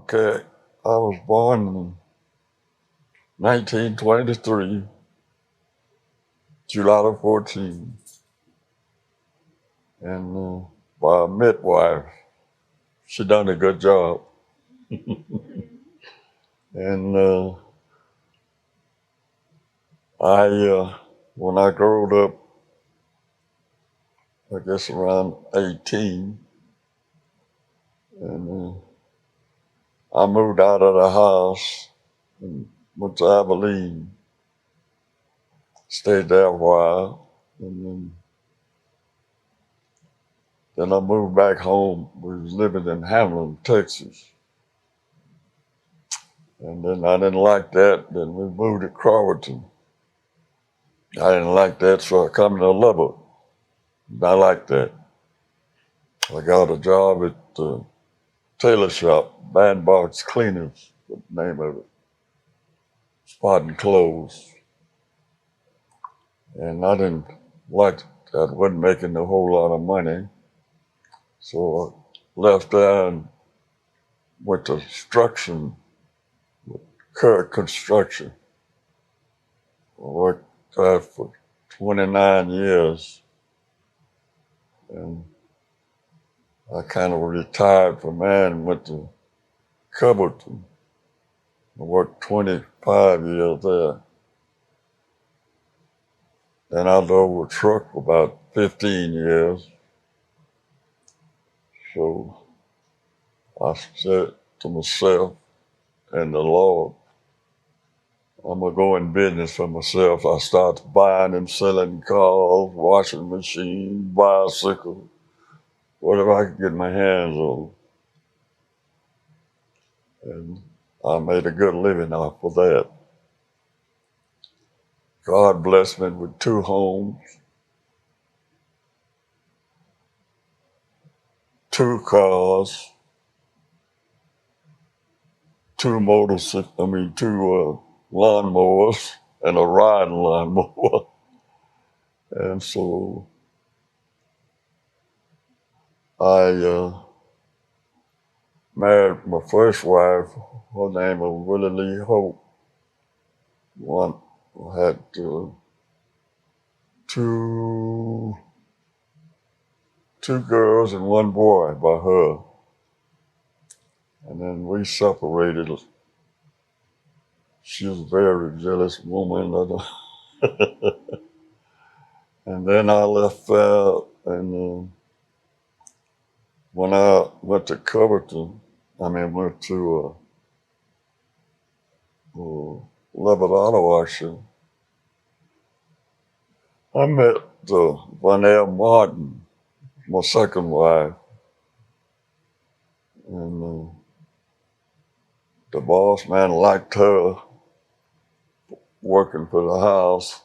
Okay, I was born in 1923, July the 14th, and by a midwife. She done a good job. And when I grew up, I guess around 18, and I moved out of the house and went to Abilene, stayed there a while, and then I moved back home. We was living in Hamlin, Texas. And then I didn't like that. Then we moved to Crowerton. I didn't like that, so I come to Lubbock. I like that. I got a job at the tailor shop, Bandbox Cleaners, the name of it, spotting clothes. And I didn't like that. I wasn't making a whole lot of money. So I left there and went to construction. I worked there for 29 years. And I kind of retired from that and went to Covington. I worked 25 years there. Then I drove a truck for about 15 years. So I said to myself and the Lord, I'm going to go in business for myself. I started buying and selling cars, washing machines, bicycles, whatever I could get my hands on. And I made a good living off of that. God blessed me with 2 homes, 2 cars, 2 motorcycles, 2 lawnmowers, and a riding lawnmower. And so I married my first wife. Her name was Willie Lee Hope. One had two girls and 1 boy by her. And then we separated. She was a very jealous woman. And then I left out, and when I went to Covington, went to Lebanon Auto Auction, I met Vanell Martin, my second wife, and the boss man liked her working for the house.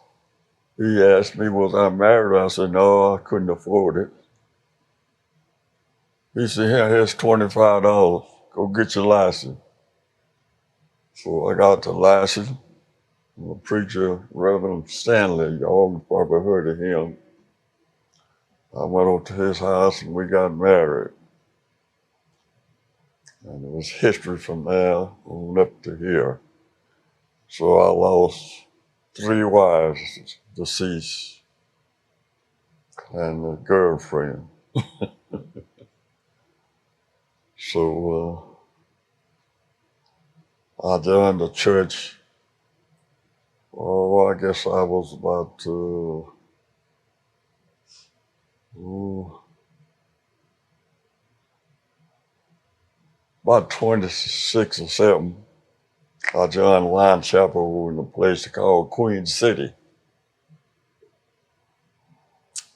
He asked me, was I married? I said, no, I couldn't afford it. He said, here's $25. Go get your license. So I got the license. The preacher, Reverend Stanley, y'all probably heard of him. I went over to his house and we got married. And it was history from there on up to here. So I lost 3 wives, deceased, and a girlfriend. So I joined the church. I guess I was about 26 or 7. I joined Lion Chapel in a place called Queen City.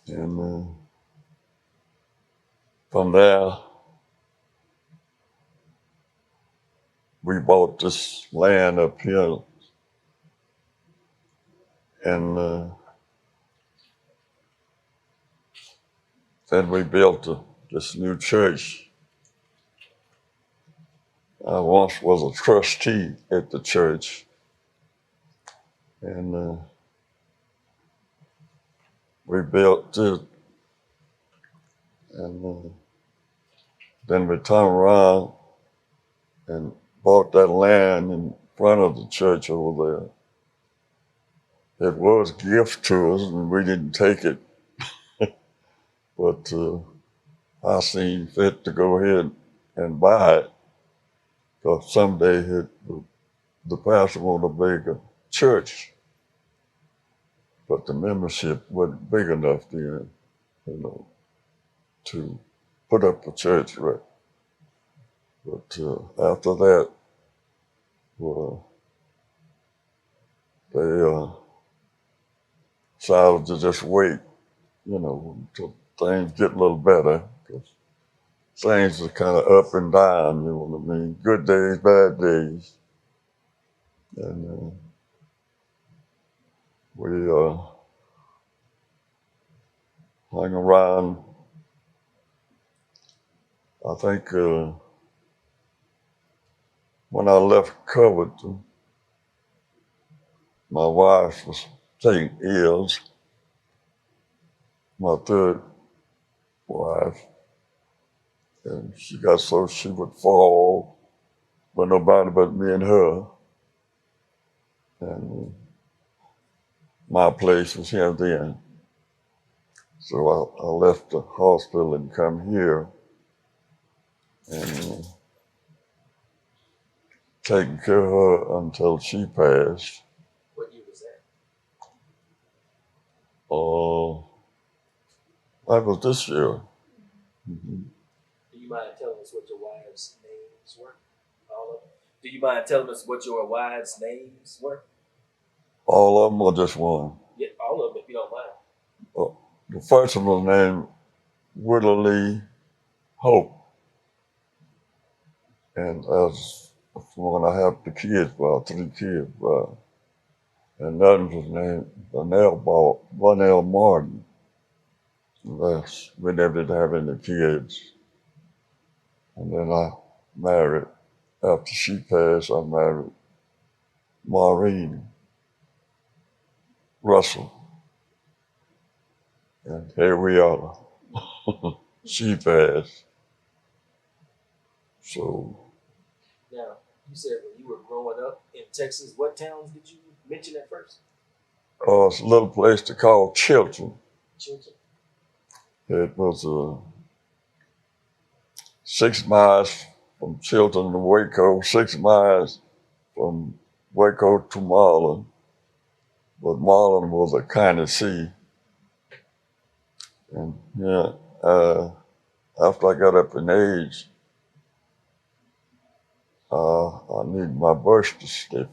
And from there, we bought this land up here. And then we built this new church. I once was a trustee at the church. And we built it. And then we turned around and bought that land in front of the church over there. It was a gift to us, and we didn't take it, but I seen fit to go ahead and buy it, because someday the pastor wanted to make a church, but the membership wasn't big enough then, to put up a church, right? But after that, well, they decided to just wait, until things get a little better, because things are kind of up and down, you know what I mean? Good days, bad days. And we hung around, I think when I left Covington, my wife was taking ills, my third wife, and she got so she would fall, but nobody but me and her. And my place was here then. So I left the hospital and come here and taking care of her until she passed. What year was that? That was this year. Mm-hmm. Do you mind telling us what your wives' names were? All of them? Do you mind telling us what your wives' names were? All of them or just one? Yeah, all of them if you don't mind. The first one was named Willie Hope. And that's when I have the kids, about 3 kids. And that was named Vanell Martin. We never did have any kids. And then I married, after she passed, I married Maureen Russell. And here we are. She passed. So. Now, you said when you were growing up in Texas, what towns did you mention at first? It's a little place to call Chilton. Chilton? It was 6 miles from Chilton to Waco, 6 miles from Waco to Marlin. But Marlin was a county seat. And after I got up in age, I needed my birth certificate.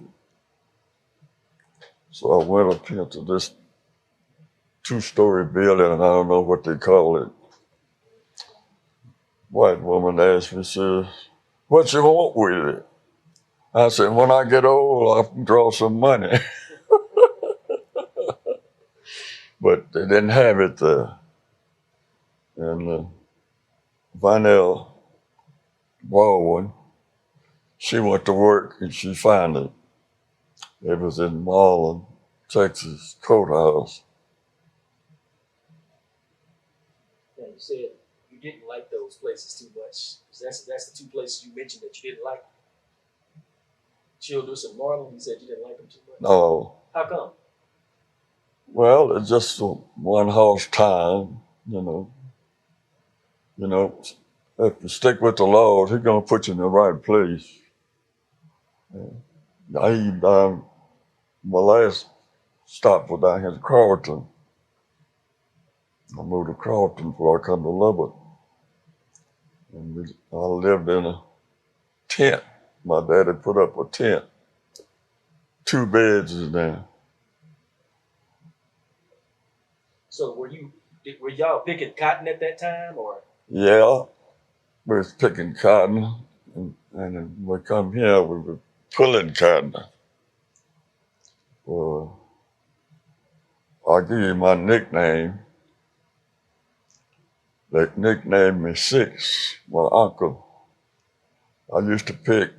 So I went up here to this 2-story building, and I don't know what they call it. White woman asked me, says, "What you want with it?" I said, "When I get old, I can draw some money." But they didn't have it there. And Vanell Baldwin, she went to work and she found it. It was in Marlin, Texas courthouse. Yeah, you said you didn't like those places too much. That's the 2 places you mentioned that you didn't like. Childress and Marlin, you said you didn't like them too much? No. How come? Well, it's just a one-horse town, if you stick with the laws, he's going to put you in the right place. My last stop was down here in Carlton. I moved to Carlton before I come to Lubbock. And I lived in a tent. My daddy put up a tent. 2 beds in there. So were y'all picking cotton at that time, or? Yeah, we was picking cotton, and when we come here, we were pulling cotton. Well, I'll give you my nickname. They nicknamed me Six, my uncle. I used to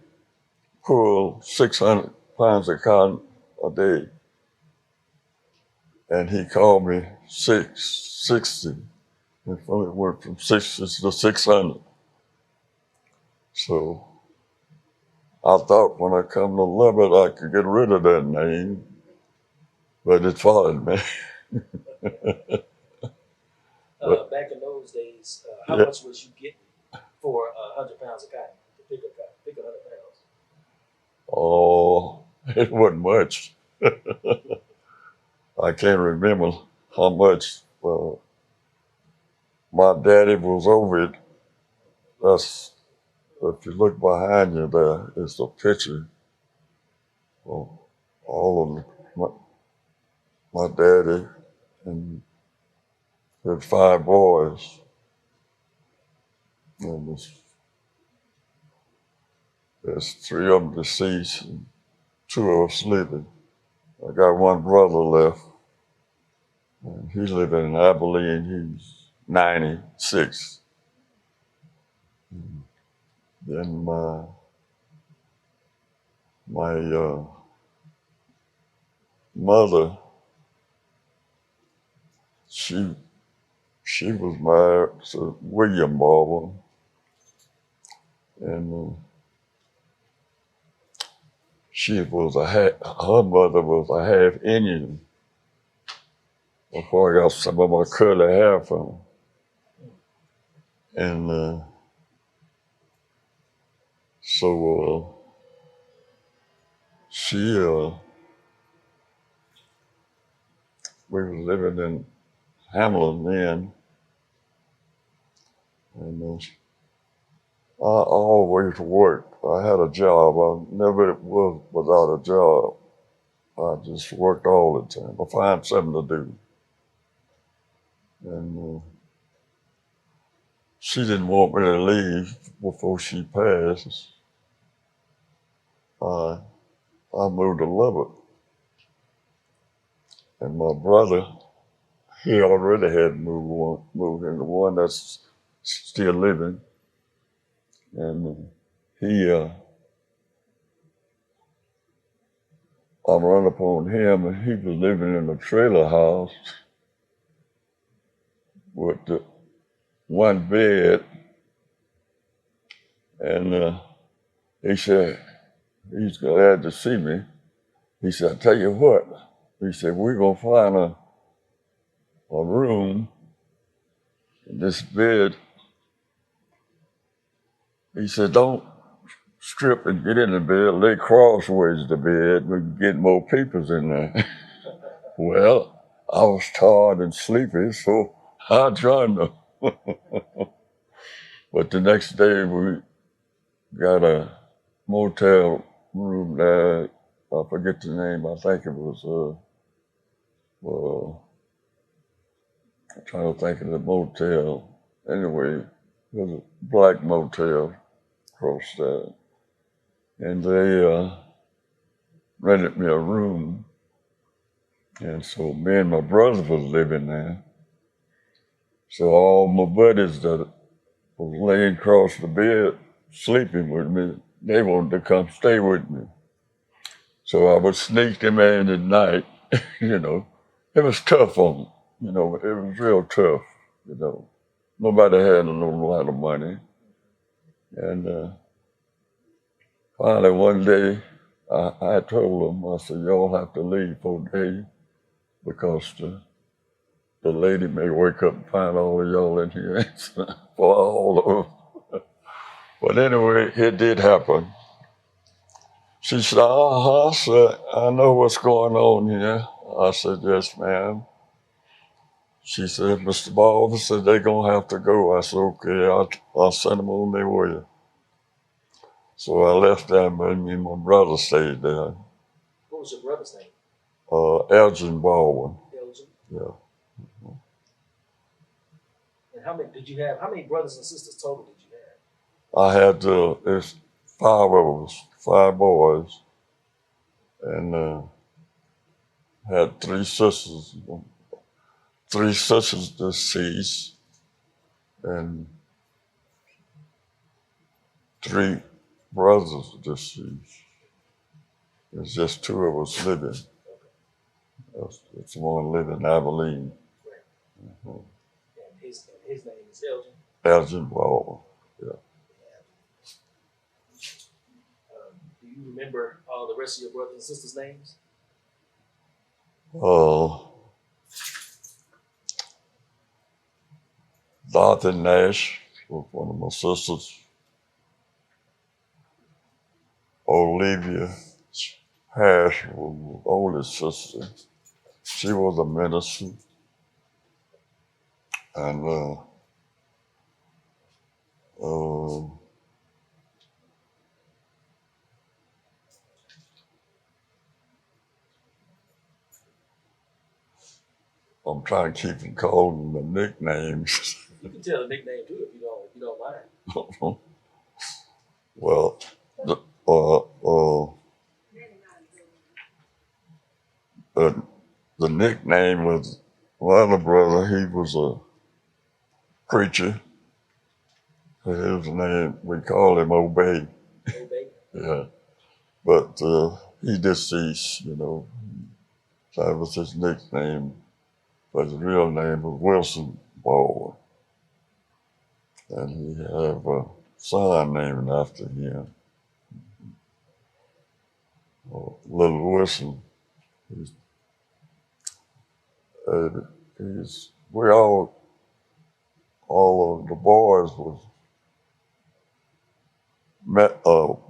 pull 600 pounds of cotton a day. And he called me 660. It went from 60 to 600. So I thought when I come to Lubbock, I could get rid of that name, but it followed me. But Back in those days, how yeah, much was you getting for 100 pounds of cotton to pick a cotton, pick 100 pounds? oh, it wasn't much. I can't remember how much. My daddy was over it. That's if you look behind you, there is a picture of all of my daddy and his 5 boys, and there's 3 of them deceased, and 2 of us living. I got one brother left, and he's living in Abilene. He's 96. Then my mother, she she was married to William Baldwin, and she was her mother was a half Indian before I got some of my curly hair from her. And so she, we were living in Hamlin then, and I always worked. I had a job. I never was without a job. I just worked all the time. I find something to do. And she didn't want me to leave before she passed. I moved to Lubbock. And my brother, he already had moved into one that's still living. And he, I run upon him, and he was living in a trailer house with the 1 bed. And he said, he's glad to see me. He said, I tell you what, he said, we're going to find a room in this bed. He said, don't strip and get in the bed, lay crossways the bed, we can get more people in there. Well, I was tired and sleepy, so I joined them. But the next day we got a motel room there. I forget the name. I think it was, I'm trying to think of the motel. Anyway, it was a black motel across there. And they rented me a room. And so me and my brother was living there. So all my buddies that was laying across the bed, sleeping with me, they wanted to come stay with me. So I would sneak them in at night, you know. It was tough on them, you know, it was real tough, you know. Nobody had a lot of money. And finally one day, I told them, I said, y'all have to leave for a day because the lady may wake up and find all of y'all in here for all of them. But anyway, it did happen. She said, sir, I know what's going on here. I said, yes, ma'am. She said, Mr. Baldwin said they're going to have to go. I said, okay, I'll send them on their way. So I left them, and me and my brother stayed there. What was your brother's name? Elgin Baldwin. Elgin. Yeah. And how many brothers and sisters total did you have? I had, there's 5 of us, 5 boys, and had 3 sisters. 3 sisters deceased, and 3 brothers deceased. There's just 2 of us living. It's one living in Abilene. Right. And his name is Elgin. Elgin Baldwin. Yeah. remember all the rest of your brothers and sisters' names? Dorothy Nash was one of my sisters. Olivia Hash was my oldest sister. She was a minister. And I'm trying to keep from calling them the nicknames. You can tell the nickname too if you don't mind. Well, the nickname was my other brother. He was a preacher. His name, we call him Obey. Obey. Yeah. But he deceased, you know. That was his nickname. But his real name was Wilson Baldwin. And he had a son named after him. Little Wilson. We all of the boys was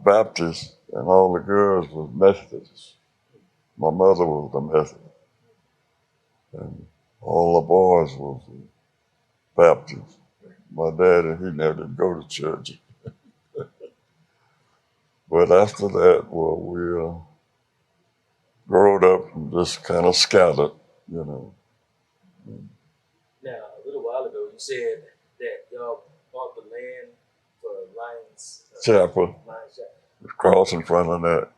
Baptist and all the girls was Methodist. My mother was the Methodist. And all the boys was Baptist. My daddy, he never did go to church. But after that, well, we growed up and just kind of scattered, you know. Now, a little while ago, you said that y'all bought the land for Lions Chapel, Lions Chapel. cross in front of that.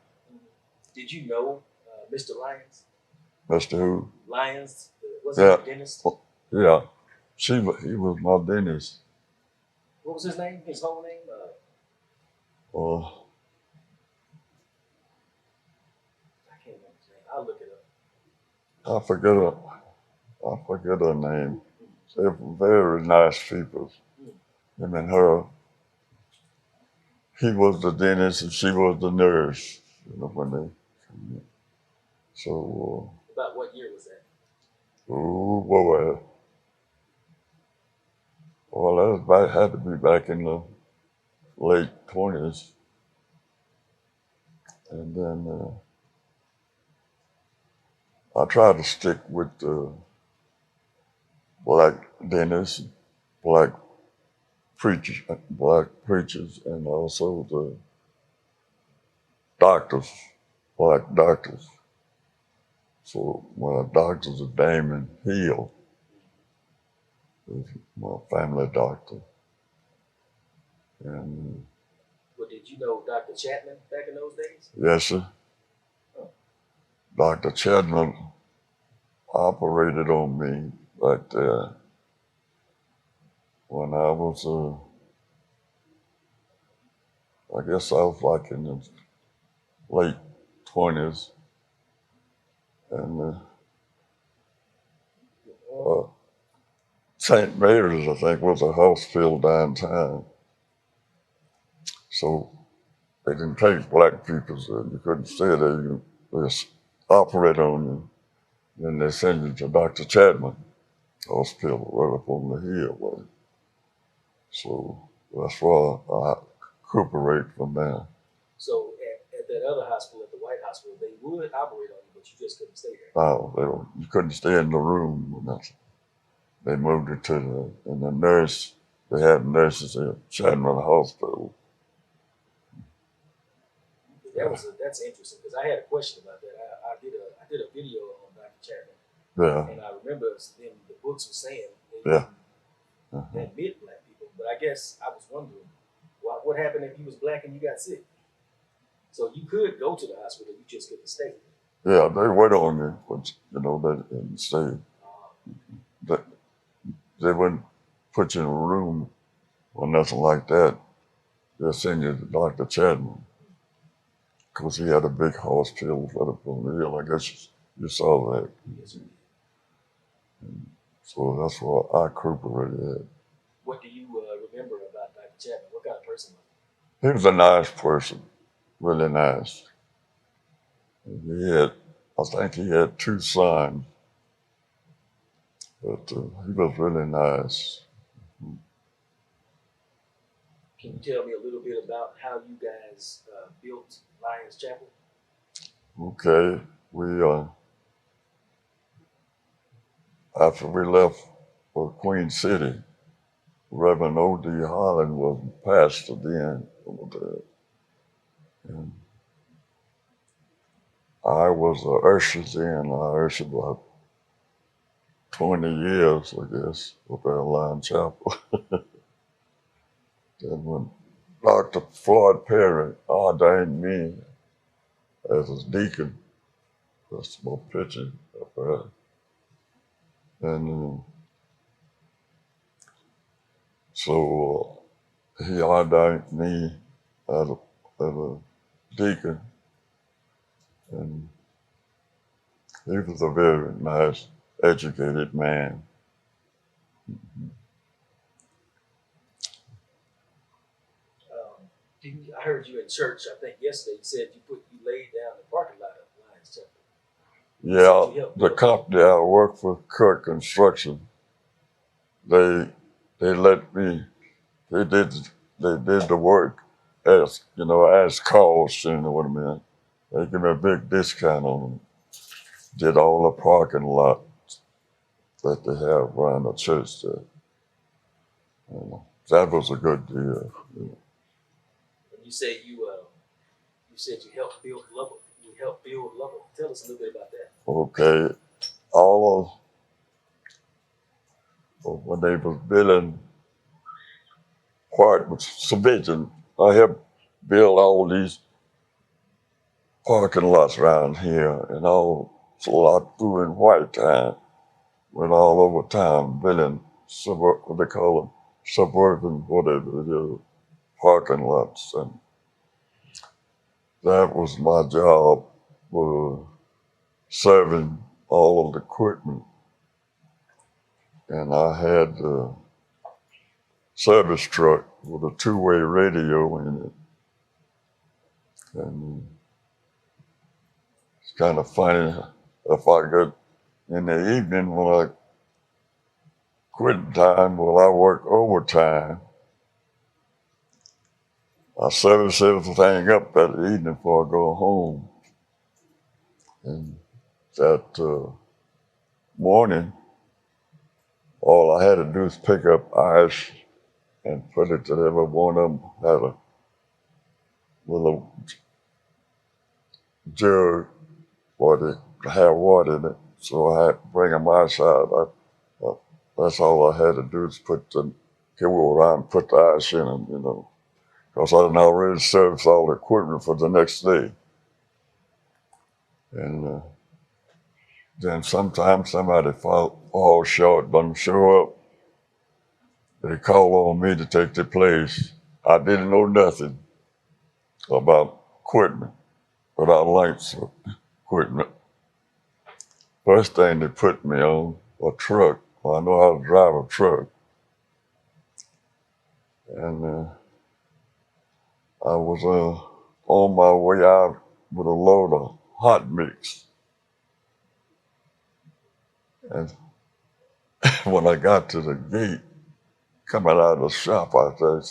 Did you know Mr. Lyons? Mr. Who? Lyons, was he a dentist? Yeah. He was my dentist. What was his name? His whole name? I can't remember his name. I'll look it up. I forget her name. They were very nice people. Him and her. He was the dentist and she was the nurse. You know when they. So. About what year was that? Oh boy. Well, had to be back in the late 20s. And then I tried to stick with black dentists, black preachers, and also the doctors, black doctors. So my doctor's a Damon Hill, my family doctor. And well, did you know Dr. Chapman back in those days? yes, sir. Oh. Dr. Chapman operated on me right there when I was, I guess I was like in the late 20s. And St. Mary's, I think, was a hospital downtown. So they didn't take black people, so you couldn't stay there. You just operate on you. Then they send you to Dr. Chapman Hospital right up on the hill. So that's why I recuperate from there. So at that other hospital, at the White Hospital, they would operate on you, but you just couldn't stay there. No, you couldn't stay in the room or nothing. They moved it to the nurse. They had nurses at Chapman Hospital. That's interesting because I had a question about that. I did a video on Dr. Chapman. Yeah. And I remember in the books were saying they didn't admit black people, but I guess I was wondering what happened if you was black and you got sick. So you could go to the hospital, you just couldn't stay. Yeah, they wait on you, but they didn't stay. They wouldn't put you in a room or nothing like that. They'll send you to Dr. Chapman because he had a big hospital right up on the hill. I guess you saw that. Yes, and so that's what I recuperated at. What do you remember about Dr. Chapman? What kind of person was he? He was a nice person, really nice. I think he had 2 sons, but he was really nice. Can you tell me a little bit about how you guys built Lions Chapel? Okay, we after we left for Queen City, Reverend O.D. Holland was pastor then over there. And I was an usher then. I ushered about 20 years, I guess, with that Lion Chapel. Then when Dr. Floyd Perry ordained me as his deacon, that's my picture up there. And so he ordained me as a deacon, and he was a very nice, educated man. I heard you in church, I think yesterday, you said you laid down the parking lot of Lions Chapel. Yeah, the company I worked for, Kirk Construction, they let me, they did the work as cost, you know what I mean? They give me a big discount on them. Did all the parking lot that they have around the church there. That was a good deal. And you say you helped build Lubbock. You helped build Lubbock. Tell us a little bit about that. Okay, all of when they was building part with subdivision, I helped build all these parking lots around here, and all a lot through in White Town, went all over town building what they call them, suburban whatever it is, parking lots, and that was my job for serving all of the equipment, and I had a service truck with a 2-way radio in it, and it's kind of funny if I could in the evening when I quit time, I work overtime. I service everything up that evening before I go home. And that morning, all I had to do is pick up ice and put it to every one of them had a little jug or to have water in it. So I had to bring them ice out. That's all I had to do is go around and put the ice in them, because I had already serviced all the equipment for the next day. And then sometimes somebody fall short, doesn't show up. They call on me to take their place. I didn't know nothing about equipment, but I liked equipment. First thing they put me on a truck. I know how to drive a truck. And I was on my way out with a load of hot mix. And when I got to the gate, coming out of the shop out there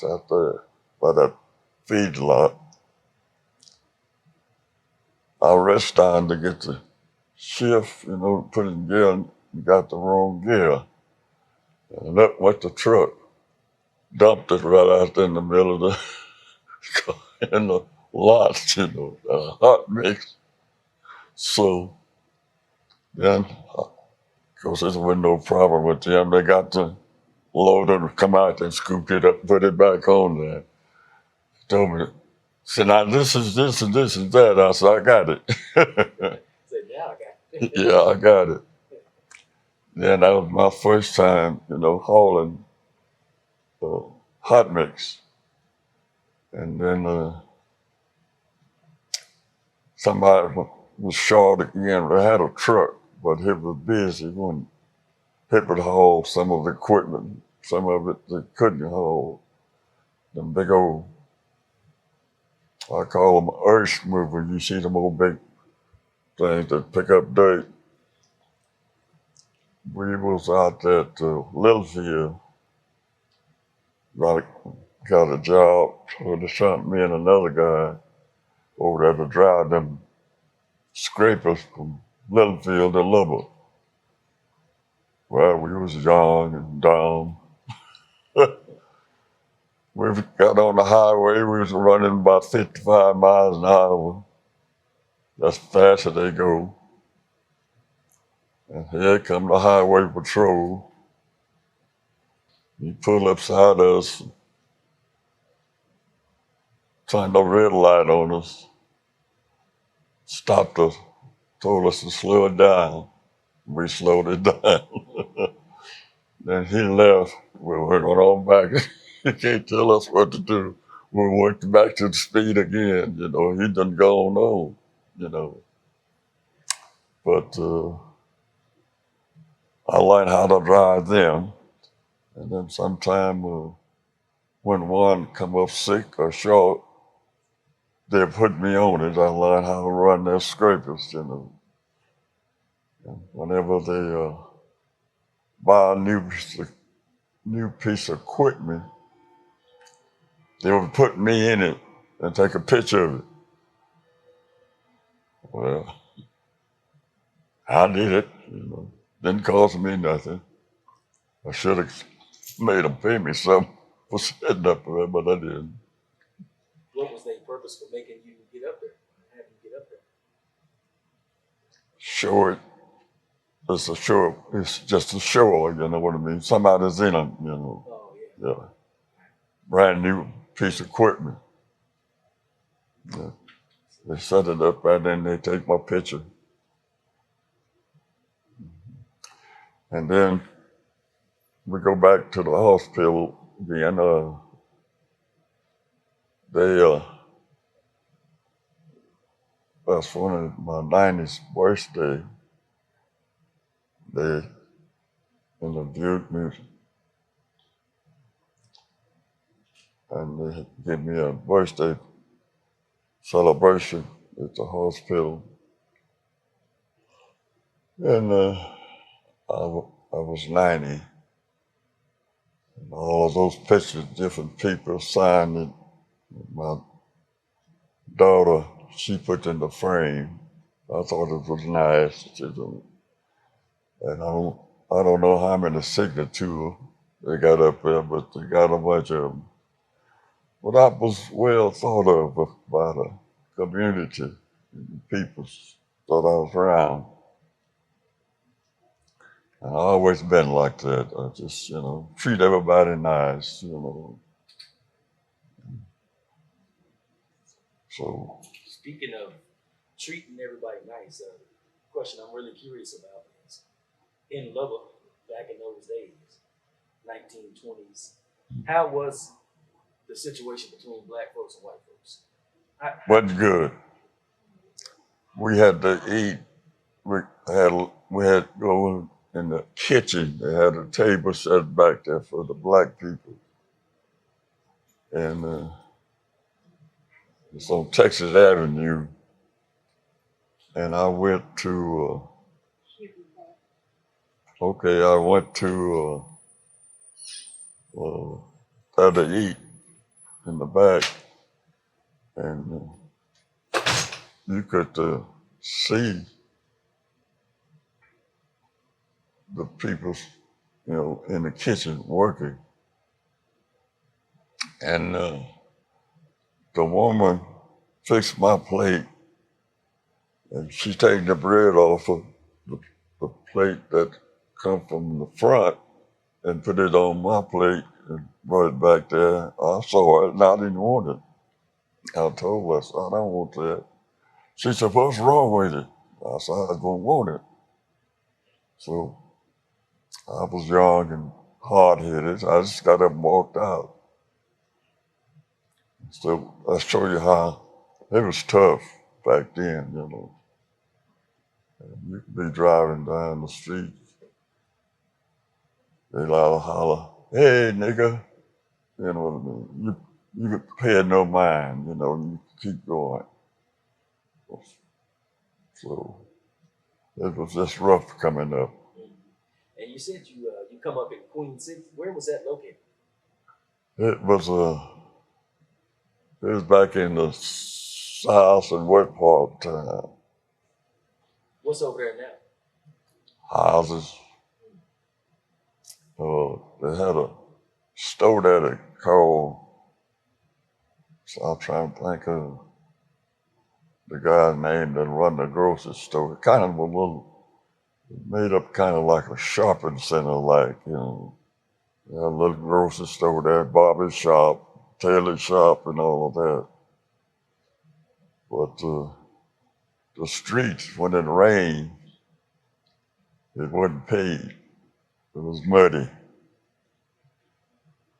by that feedlot, I rest down to get the shift, put in gear, and got the wrong gear. And up went the truck, dumped it right out in the middle of in the lot, hot mix. So then, of course, there was no problem with them. They got the loader to come out and scooped it up, put it back on there. Told me, said, now this is this and this and that. I said, I got it. Say, now I got it. Yeah, I got it. Then that was my first time, hauling hot mix. And then somebody was short again. They had a truck, but he was busy. He would haul some of the equipment. Some of it they couldn't haul. Them big old, I call them earth movers. You see them old big things that pick up dirt. We was out at Littlefield, got a job, so they sent me and another guy over there to drive them scrapers from Littlefield to Lubbock. Well, we was young and dumb. We got on the highway, we was running about 55 miles an hour. That's fast as they go. And here come the highway patrol. He pulled up beside us, turned the red light on us, stopped us, told us to slow it down. We slowed it down. Then he left. We went on back. He can't tell us what to do. We went back to the speed again. He done gone on. But I learned how to drive them. And then sometime when one come up sick or short, they put me on it. I learned how to run their scrapers. And whenever they buy a new piece of equipment, they would put me in it and take a picture of it. Well, I did it. Didn't cost me nothing. I should have made them pay me something for setting up there, but I didn't. What was their purpose for making you get up there? Having you get up there? Show it. It's a show. It's just a show. You know what I mean? Somebody's in them. Oh, yeah. Yeah. Brand new piece of equipment. Yeah. They set it up and then they take my picture. And then we go back to the hospital again. That's one of my 90th birthday. They interviewed me and they gave me a birthday celebration at the hospital. And I was 90. And all of those pictures, different people signed it. My daughter, she put in the frame. I thought it was nice. And I don't know how many signatures they got up there, but they got a bunch of them. But that was well thought of by the community. People thought I was around. And I always been like that. I just, treat everybody nice. So. Speaking of treating everybody nice, question I'm really curious about is in Lubbock, back in those days, 1920s, how was the situation between black folks and white folks? Wasn't good. We had to eat. We had to go in the kitchen. They had a table set back there for the black people. And it's on Texas Avenue. And I went to, had to eat in the back. And you could see the people, in the kitchen working. And the woman fixed my plate, and she taking the bread off of the plate that come from the front and put it on my plate and brought it back there. I saw it and I didn't want it. I told her, I don't want that. She said, what's wrong with it? I said, I don't want it. So I was young and hard-headed. I just got up and walked out. So I show you how it was tough back then, You could be driving down the street. They loud holler, hey, nigga. You know what I mean? You could pay no mind, you keep going. So it was just rough coming up. And you said you come up in Queen City. Where was that located? It was back in the South and West part of town. What's over there now? Houses. They had a store there that called, so I'm trying to think of the guy's name that run the grocery store. It kind of a little, made up kind of like a shopping center, like, you know. They had a little grocery store there, barber shop, tailor shop, and all of that. But the streets, when it rained, it wasn't paved. It was muddy.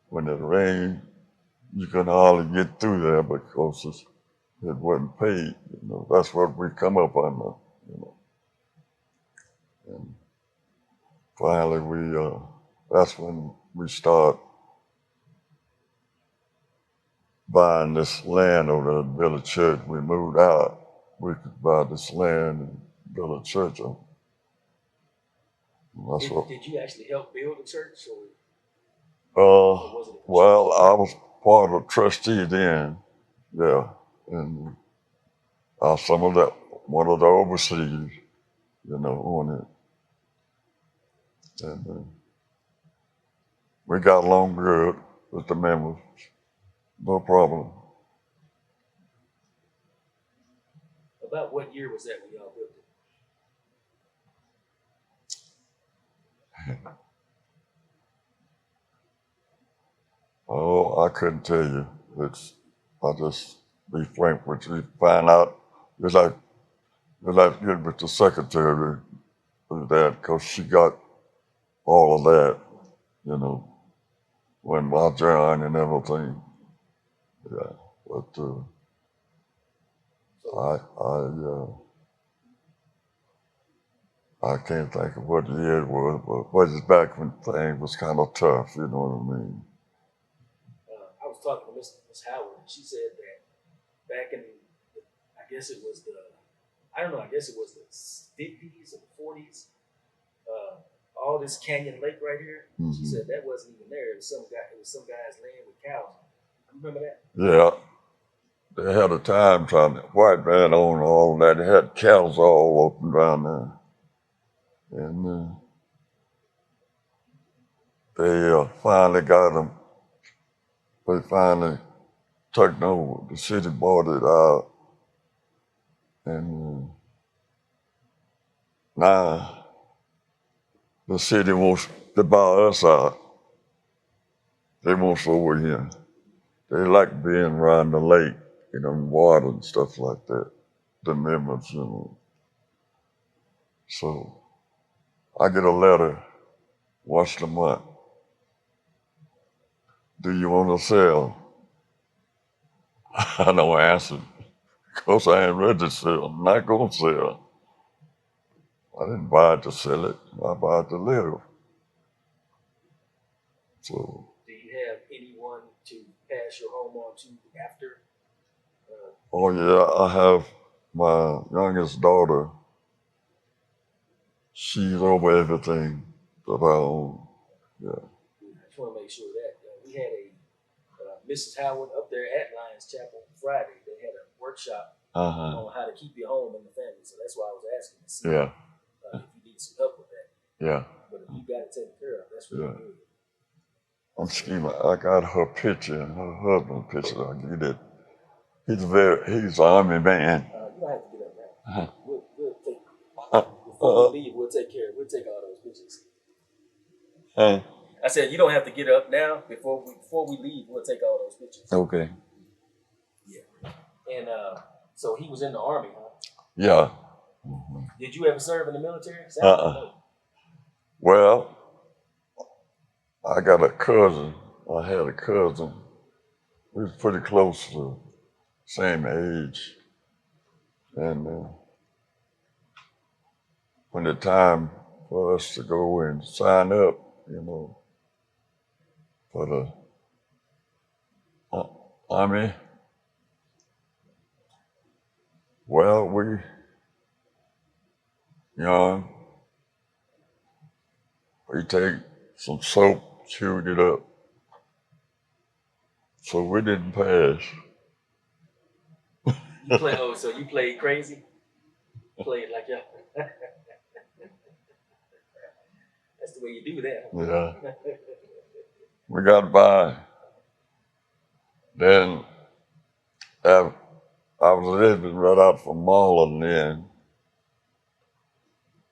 When it rained, you couldn't hardly get through there because it wasn't paved. You know, that's what we come up under. You know, and finally that's when we start buying this land over at Village Church. We moved out. We could buy this land and build a church on. Did you actually help build the church, or was it? Well, I was part of the trustee then, yeah, and I was one of the overseers, you know, on it, and we got along good with the members, no problem. About what year was that when y'all built it? Oh, I couldn't tell you. I'll just be frank with you. Find out, you'd like to get with the secretary of that, because she got all of that, you know, when I joined and everything. Yeah, but I can't think of what year it was, but it's back when things was kind of tough, you know what I mean? I was talking to Miss Howard, and she said that back in, I guess it was the 50s or the 40s, all this Canyon Lake right here, she said that wasn't even there. It was some guy's land with cows. You remember that? Yeah. They had a time trying to, white man owned all that. They had cows all up and down there. And they finally got them. They finally took them over. The city bought it out. And now the city wants to buy us out. They want us over here. They like being around the lake, you know, water and stuff like that. The members, you know. So I get a letter once a month. Do you want to sell? I don't answer because I ain't ready to sell. I'm not going to sell. I didn't buy it to sell it. I bought it to live. So. Do you have anyone to pass your home on to after? Oh yeah, I have my youngest daughter. She's over everything that I own. Yeah. I just want to make sure that we had a Mrs. Howard up there at Lions Chapel Friday. They had a workshop on how to keep your home in the family. So that's why I was asking to see if you need some help with that. Yeah. But if you got it taken care of, that's really good. I'm scheming. I got her picture, her husband's picture. I'll get it. He's an army man. You don't have to get up now. We'll take before we leave. We'll take all those pictures. I said you don't have to get up now. Before we leave, we'll take all those pictures. Okay. Yeah. And so he was in the Army, huh? Yeah. Did you ever serve in the military? Well, I got a cousin. I had a cousin. We was pretty close to same age. And when the time for us to go and sign up, you know, for the Army, well, young. We take some soap, chewed it up. So we didn't pass. You play. Oh, so you played crazy? Played like y'all. That's the way you do that. Yeah. We got by. Then I was living right out from Marlin then.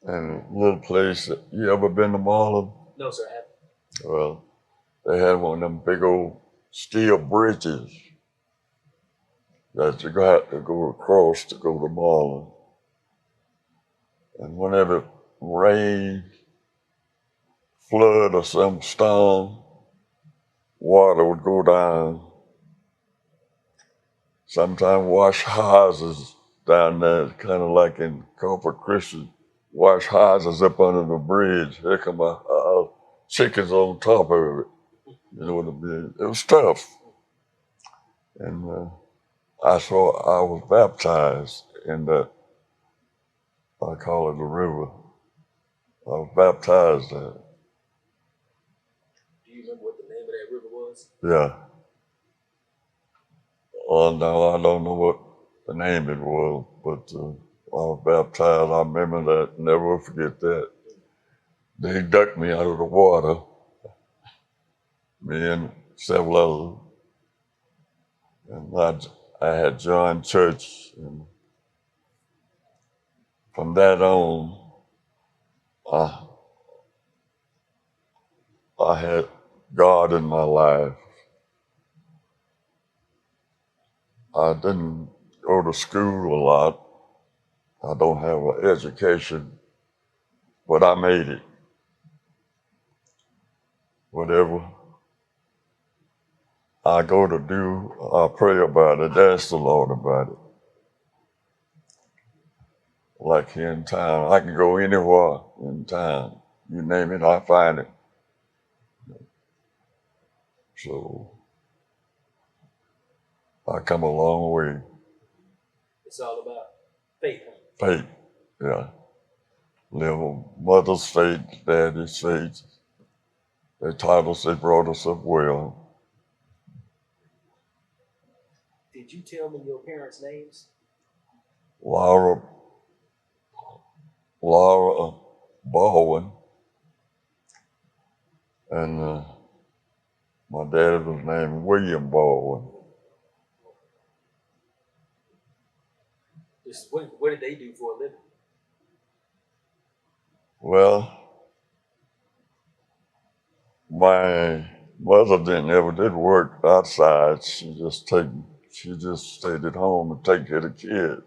And a little place, you ever been to Marlin? No, sir, I haven't. Well, they had one of them big old steel bridges that you got to go across to go to Marlin. And whenever it rained, flood or some storm, water would go down. Sometimes wash houses down there, kind of like in Corpus Christi, wash houses up under the bridge. Here come our chickens on top of it. You know what I mean? It was tough. And I was baptized in that, I call it the river. I was baptized there. Do you remember what the name of that river was? Yeah. Oh, no, I don't know what the name it was, but I was baptized. I remember that. Never forget that. They ducked me out of the water, me and several others. And I had joined church. And from that on, I had God in my life. I didn't go to school a lot. I don't have an education, but I made it. Whatever I go to do, I pray about it, ask the Lord about it. Like here in town, I can go anywhere in town. You name it, I find it. So I come a long way. It's all about faith. Faith, yeah. Live a mother's faith, daddy's faith. They taught us, they brought us up well. Did you tell me your parents' names? Laura Baldwin, and my dad was named William Baldwin. Just what did they do for a living? Well, my mother never did work outside. She just stayed at home and take care of the kids.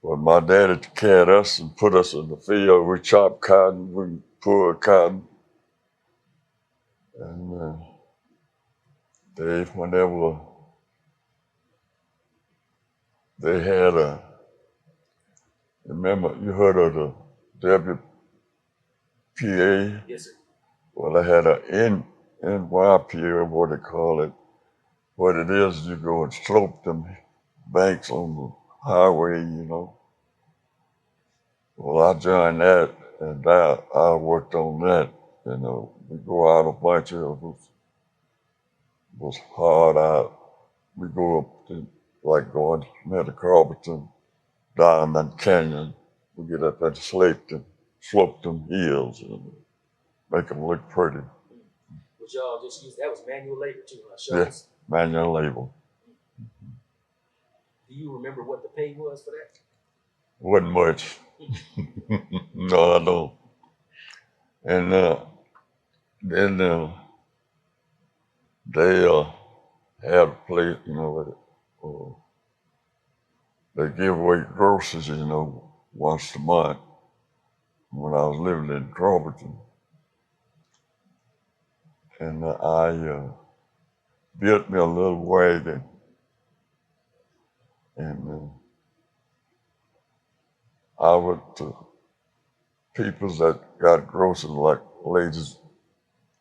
But my daddy carried us and put us in the field. We chopped cotton, we pulled cotton, and whenever they had remember you heard of the WPA? Yes, sir. Well, they had a NYPA, what they call it. What it is, you go and slope them banks on the highway, you know. Well, I joined that, and I worked on that. You know, we go out a bunch of it was hard out. We go up to, like going to Carpenter, down that canyon. We get up and slope them hills and make them look pretty. Which y'all just used, that was manual labor too, huh? Yes, yeah, manual labor. Do you remember what the pay was for that? Wasn't much. No, I don't. And then they had a place, you know, they give away groceries, you know, once a month when I was living in Carpenter. And I built me a little wagon, and I went to people that got groceries, like ladies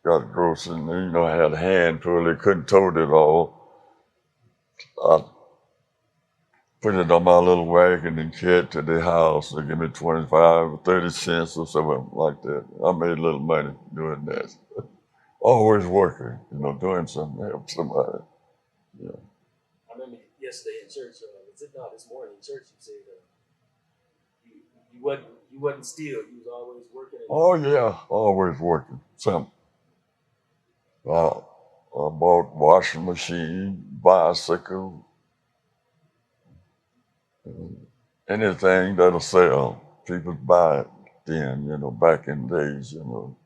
got groceries, and you know, had a handful, they couldn't tote it all. put it on my little wagon and carry it to the house. They give me 25 or 30 cents or something like that. I made a little money doing that. Always working, doing something to help somebody. Yeah. I remember yesterday in church, was it not this morning in church? You said you you wasn't still. You was always working. Oh yeah, always working. Something. I bought washing machine, bicycle, anything that'll sell. People buy it then, back in days, And,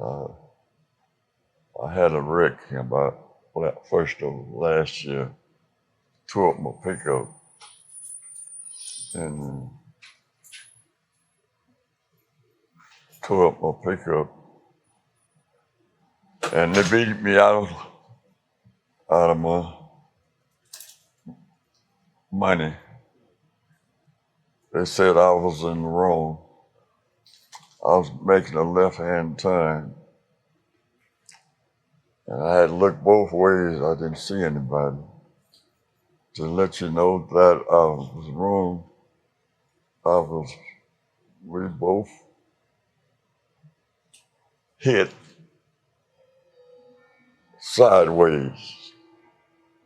I had a wreck about first of last year, tore up my pickup, and tore up my pickup, and they beat me out of my money. They said I was in the wrong. I was making a left-hand turn, and I had to look both ways. I didn't see anybody. To let you know that I was wrong, we both hit sideways.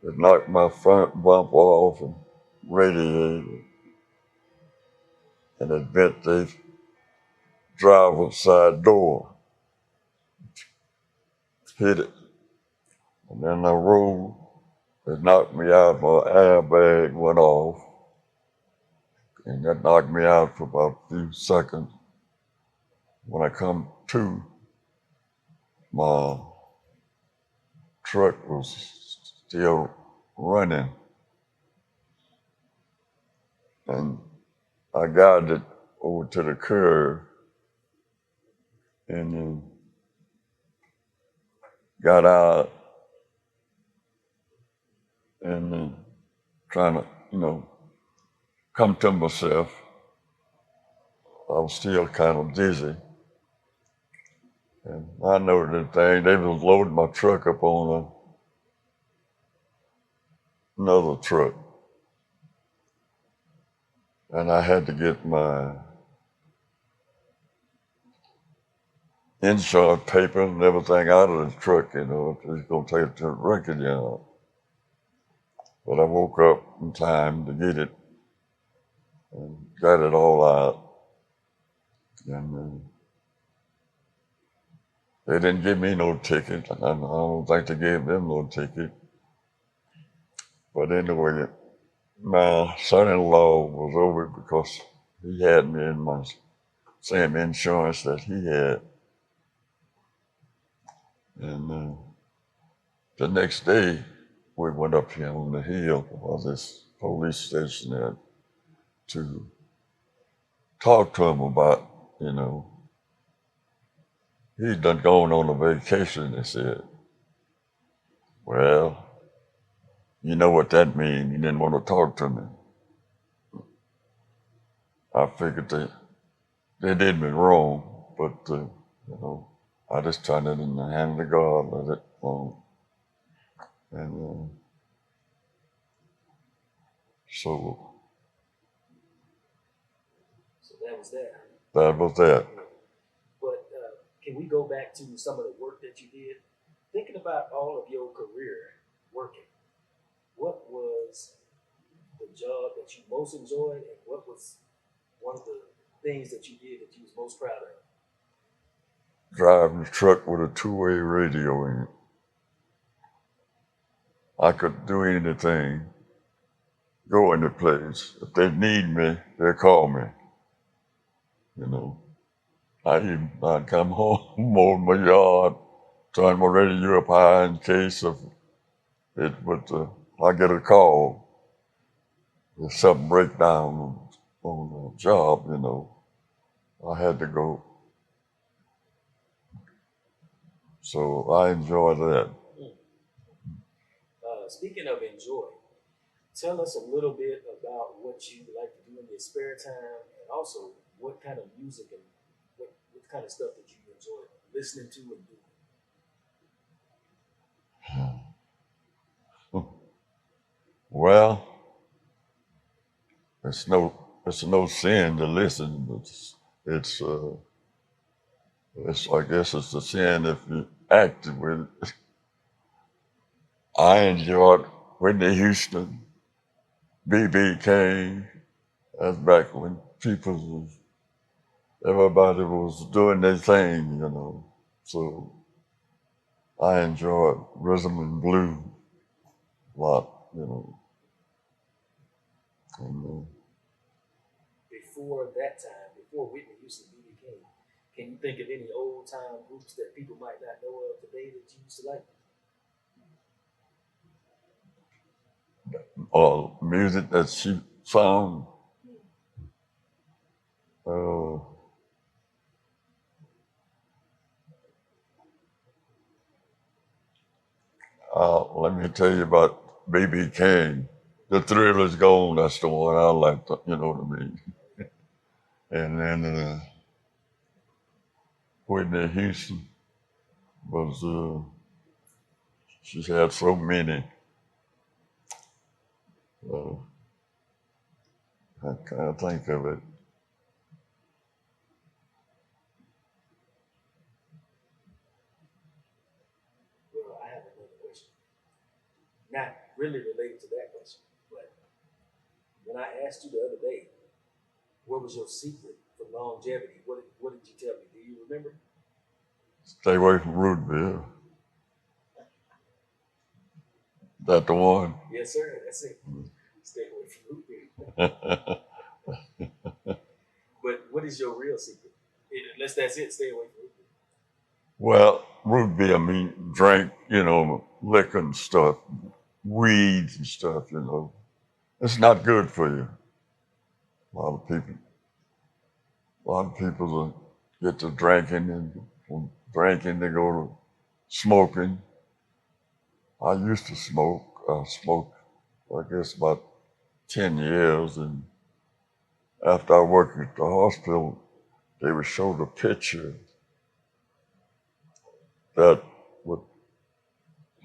It knocked my front bumper off and radiated, and it bent the driver's side door. Hit it, and then I rolled. It knocked me out. My airbag went off, and that knocked me out for about a few seconds. When I come to, my truck was still running, and I got it over to the curb and then got out and then trying to, come to myself. I was still kind of dizzy. And I know the thing, they was loading my truck up on another truck. And I had to get my insurance paper and everything out of the truck, if it's going to take it to the record yard. But I woke up in time to get it and got it all out. And they didn't give me no ticket. I don't think they gave them no ticket. But anyway, my son-in-law was over because he had me in my same insurance that he had. And the next day, we went up here on the hill of this police station there to talk to him about, he'd done gone on a vacation, they said. Well, you know what that means. He didn't want to talk to me. I figured they did me wrong, but, I just turned it in the hand of God, let it alone. And so that was that. that was that. But can we go back to some of the work that you did? Thinking about all of your career working, what was the job that you most enjoyed, and what was one of the things that you did that you was most proud of? Driving a truck with a two-way radio in it. I could do anything, go any place. If they need me, they call me. I'd come home, mow my yard, turn my radio up high in case of it, but I get a call. If something break down on the job, I had to go. So I enjoy that. Speaking of enjoy, tell us a little bit about what you like to do in your spare time, and also what kind of music and what kind of stuff that you enjoy listening to and doing. Well, it's no sin to listen. It's I guess it's a sin if you act with it. I enjoyed Whitney Houston, B.B. King. That's back when everybody was doing their thing. So I enjoyed rhythm and blues a lot. And, Before that time, before Whitney Houston, B.B. King, can you think of any old time groups that people might not know of today that you used to like? music that she found. Uh, Let me tell you about B.B. King. The Thrill Is Gone. That's the one I like. You know what I mean? And then Whitney Houston was. She had so many. Uh, I can't think of it. Well, I have another question. Not really related to that question, but when I asked you the other day, what was your secret for longevity? What did you tell me? Do you remember? Stay away from Rootville. That the one. Yes, sir. That's it. Stay away from Root. But what is your real secret? Unless that's it, stay away from Root. Well, Rootville, I mean, drink, liquor and stuff, weeds and stuff. It's not good for you. A lot of people, get to drinking, and from drinking they go to smoking. I used to smoke. I smoked, I guess, about 10 years, and after I worked at the hospital, they would show the picture that would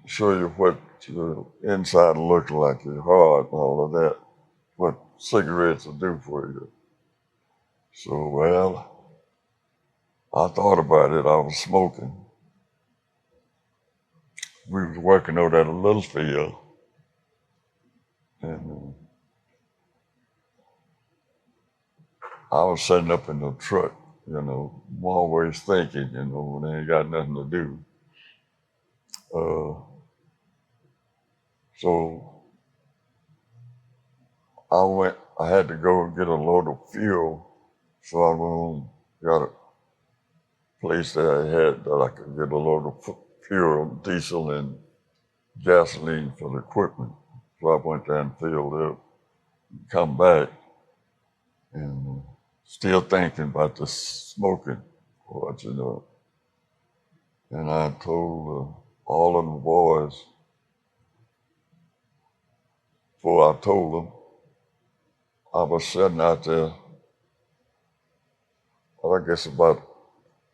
show you what your inside looked like, your heart, and all of that, what cigarettes will do for you. So, well, I thought about it. I was smoking. We was working out at a little field, and I was sitting up in the truck, I'm always thinking, when I ain't got nothing to do. Uh, so I had to go and get a load of fuel. So I went home, got a place that I had that I could get a load of fuel, diesel, and gasoline for the equipment. So I went there and filled up, come back, and still thinking about the smoking part. And I told all of the boys, before I told them, I was sitting out there, I guess about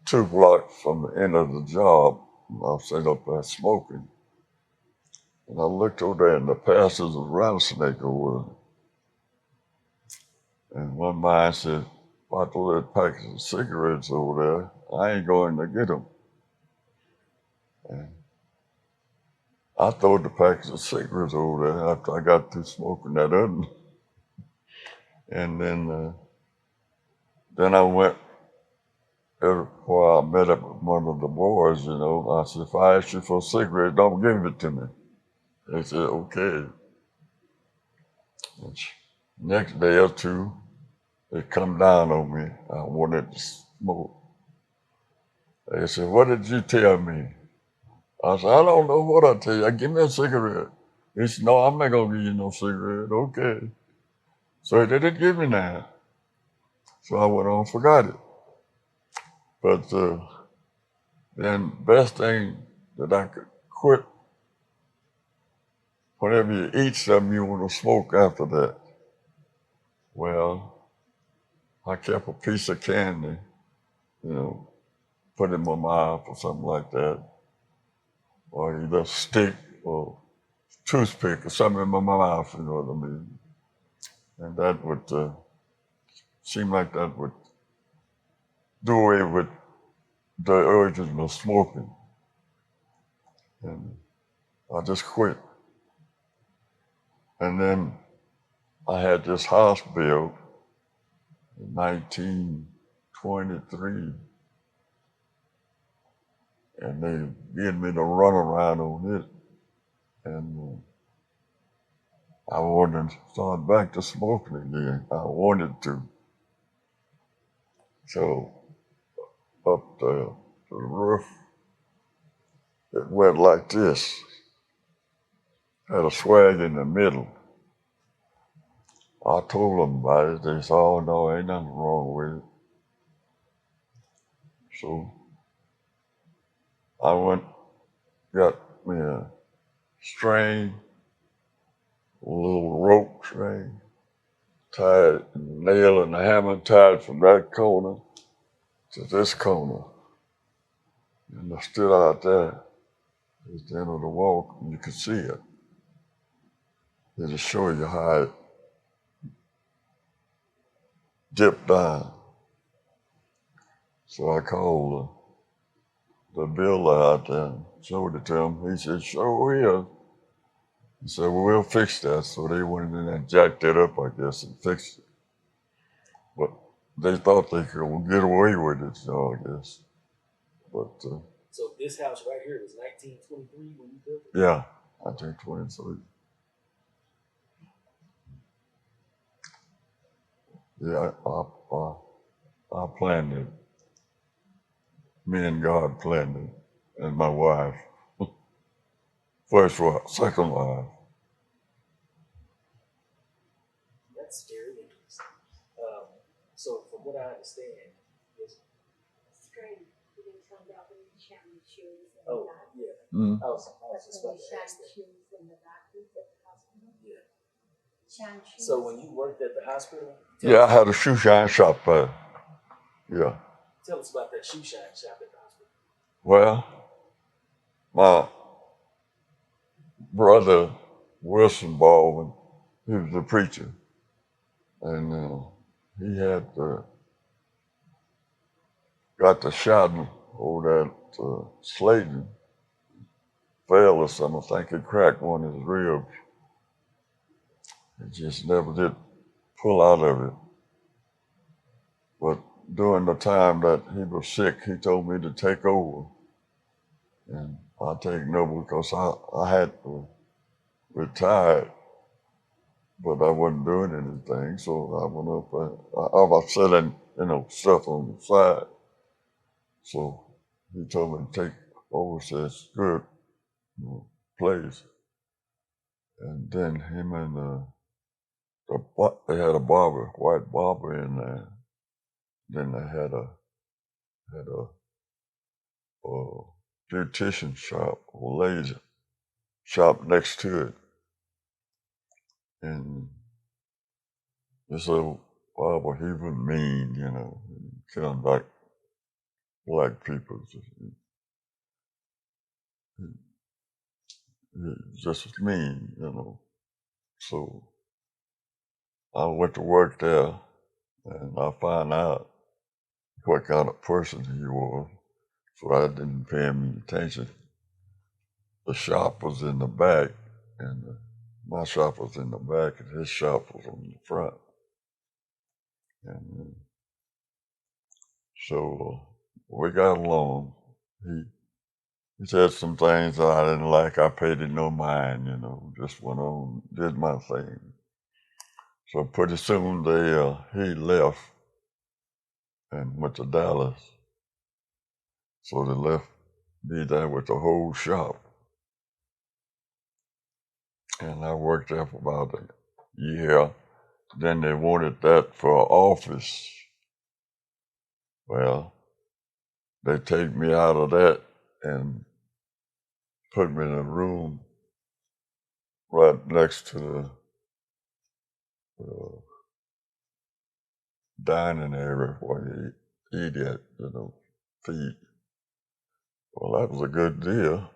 2 blocks from the end of the job. I was sitting up there smoking. And I looked over there, and the pastor's a rattlesnake over there. And one man said, if I throw that package of cigarettes over there, I ain't going to get them. And I threw the package of cigarettes over there after I got through smoking that other one. And then I went where I met up with one of the boys, I said, if I ask you for a cigarette, don't give it to me. They said, okay. And next day or two, they come down on me. I wanted to smoke. They said, what did you tell me? I said, I don't know what I tell you. Give me a cigarette. He said, no, I'm not going to give you no cigarette. Okay. So they didn't give me that. So I went on and forgot it. But then best thing that I could quit, whenever you eat something, you want to smoke after that. Well, I kept a piece of candy, put it in my mouth or something like that, or either stick or toothpick or something in my mouth, you know what I mean? And that would seem like that would do away with the urges of smoking. And I just quit. And then I had this house built in 1923, and they gave me to run around on it. And I wanted to start back to smoking again. I wanted to. So up the roof, it went like this. Had a swag in the middle. I told them about it. They said, "Oh no, ain't nothing wrong with it." So I went, got me a string, a little rope string, tied a nail and a hammer, tied from that corner to this corner. And I stood out there at the end of the walk, and you could see it. They just show you how it dipped down. So I called the builder out there and showed it to him. He said, "Sure is." He said, "Well, we'll fix that." So they went in and jacked it up, I guess, and fixed it. But they thought they could get away with it, so I guess. But So this house right here was 1923 when you built it? yeah, I turned 23. Yeah, I planned it. Me and God planned it, and my wife. First wife, second wife. That's very interesting. So from what I understand, is Screen. You didn't tell me about when you shine shoes in the oh back. yeah, Mm. I was That's just when about you to shine ask that. shoes in the back at the hospital. Yeah. Shine shoes. So when you worked at the hospital, Yeah, I had a shoe shine shop there. Yeah. tell us about that shoe shine shop at the hospital. Well, my brother, Wilson Baldwin, he was a preacher. And he had got to shouting over at Slayton, fell or something. I think he cracked one of his ribs. He just never did pull out of it. But during the time that he was sick, he told me to take over. And I taken over because I had retired, but I wasn't doing anything. So I went up I was selling, stuff on the side. So he told me to take over, says, "Good, place." And then him and they had a barber, white barber in there. Then they had a beautician shop or laser shop next to it. And this old barber, he was mean, kind of like black people. He just was mean. So I went to work there, and I found out what kind of person he was. So I didn't pay him any attention. The shop was in the back, and my shop was in the back, and his shop was on the front. And so we got along. He said some things that I didn't like. I paid it no mind, just went on, did my thing. So pretty soon he left and went to Dallas. So they left me there with the whole shop. And I worked there for about a year. Then they wanted that for an office. Well, they take me out of that and put me in a room right next to the dining area where you eat at, feed. Well, that was a good deal.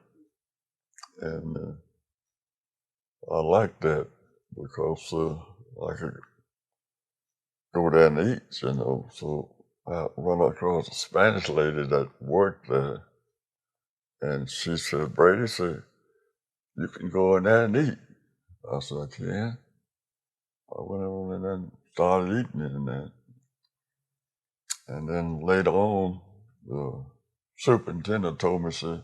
And I liked that because I could go there and eat, So I run across a Spanish lady that worked there, and she said, Brady said, you can go in there and eat. I said, I can. I went over in there and started eating in there. And then later on, the superintendent told me, said,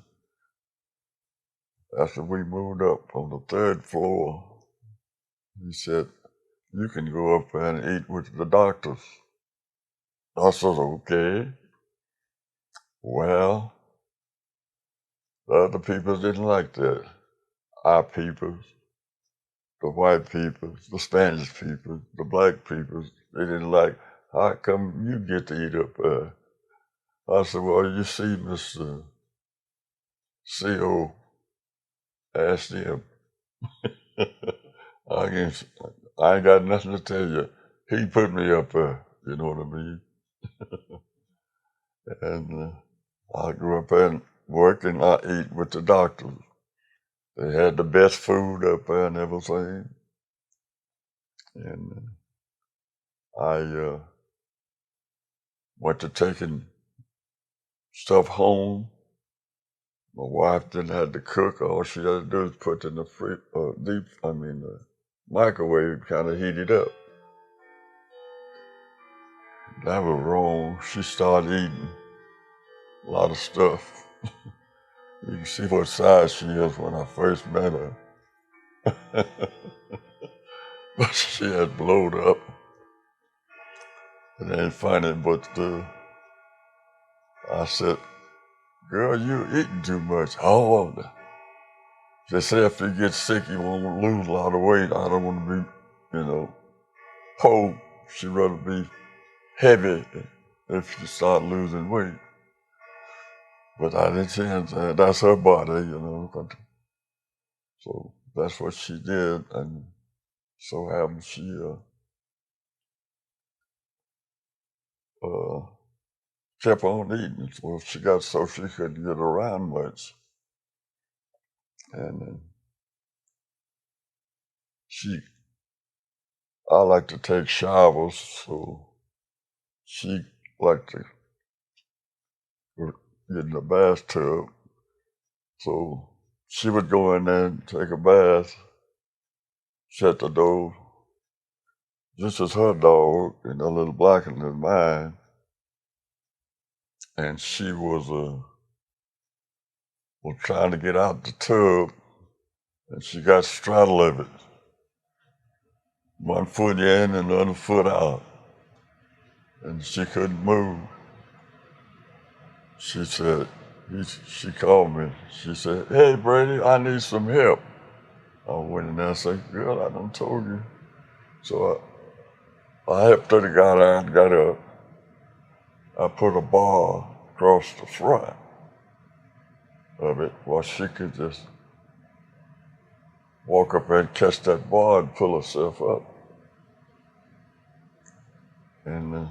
after we moved up on the third floor, he said, you can go up there and eat with the doctors. I said, okay. Well, the other people didn't like that. Our people, the white people, the Spanish people, the black people, they didn't like, how come you get to eat up there? I said, well, you see, Mr. CO, asked him. I ain't got nothing to tell you. He put me up there, you know what I mean? And I grew up there and worked and I ate with the doctors. They had the best food up there and everything. And I went to taking stuff home. My wife didn't have to cook. All she had to do is put it in the microwave, kind of heat it up. That was wrong. She started eating a lot of stuff. You can see what size she is when I first met her. But she had blowed up. And then finally, I said, girl, you eating too much. Oh, they say if you get sick, you won't lose a lot of weight. I don't want to be, poor. She'd rather be heavy if you start losing weight. But I didn't change that. That's her body, So that's what she did. And so happened she kept on eating. So she got so she couldn't get around much. And I like to take showers, so she liked to get in the bathtub. So she would go in there and take a bath, shut the door, just as her dog, and a little blacker than mine. And she was trying to get out the tub, and she got straddle of it. One foot in and the other foot out. And she couldn't move. She called me. She said, hey, Brady, I need some help. I went in there and said, girl, I done told you. So I helped her to get out and got up. I put a bar across the front of it while she could just walk up there and catch that bar and pull herself up. And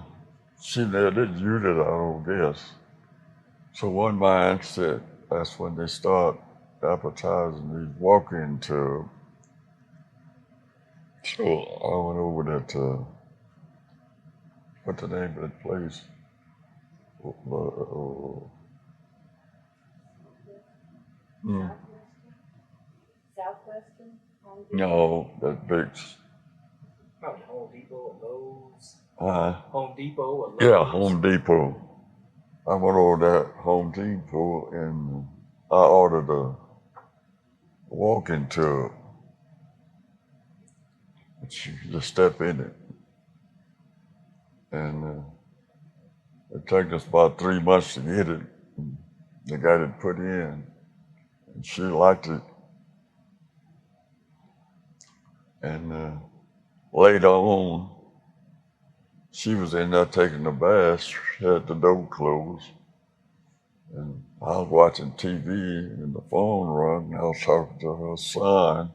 she never did use it, I don't guess. So one man said that's when they start advertising these walk-in tubs. So I went over there to, what's the name of that place? Southwestern? No, that big. Probably Home Depot or Lowe's. Home Depot or Lowe's. Yeah, Home Depot. I went over there Home Depot and I ordered a walk-in tub. You just step in it. And it took us about 3 months to get it. They got it put in. And she liked it. And later on, she was in there taking a bath. She had the door closed. And I was watching TV and the phone rang. And I was talking to her son.